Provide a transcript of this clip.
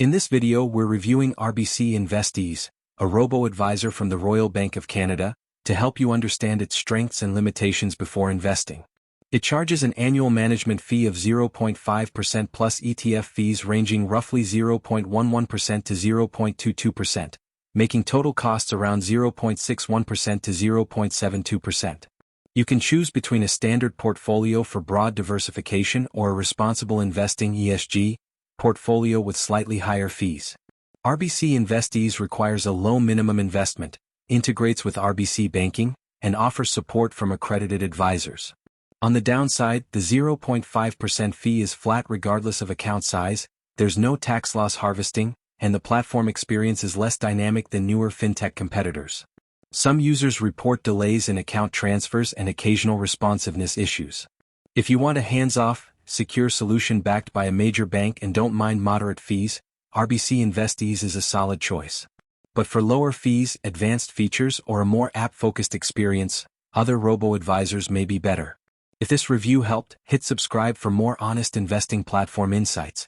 In this video we're reviewing RBC InvestEase, a robo-advisor from the Royal Bank of Canada, to help you understand its strengths and limitations before investing. It charges an annual management fee of 0.5% plus ETF fees ranging roughly 0.11% to 0.22%, making total costs around 0.61% to 0.72%. You can choose between a standard portfolio for broad diversification or a responsible investing (ESG) portfolio with slightly higher fees. RBC InvestEase requires a low minimum investment, integrates with RBC Banking, and offers support from accredited advisors. On the downside, the 0.5% fee is flat regardless of account size, there's no tax loss harvesting, and the platform experience is less dynamic than newer fintech competitors. Some users report delays in account transfers and occasional responsiveness issues. If you want a hands-off, secure solution backed by a major bank and don't mind moderate fees, RBC InvestEase is a solid choice. But for lower fees, advanced features, or a more app-focused experience, other robo-advisors may be better. If this review helped, hit subscribe for more honest investing platform insights.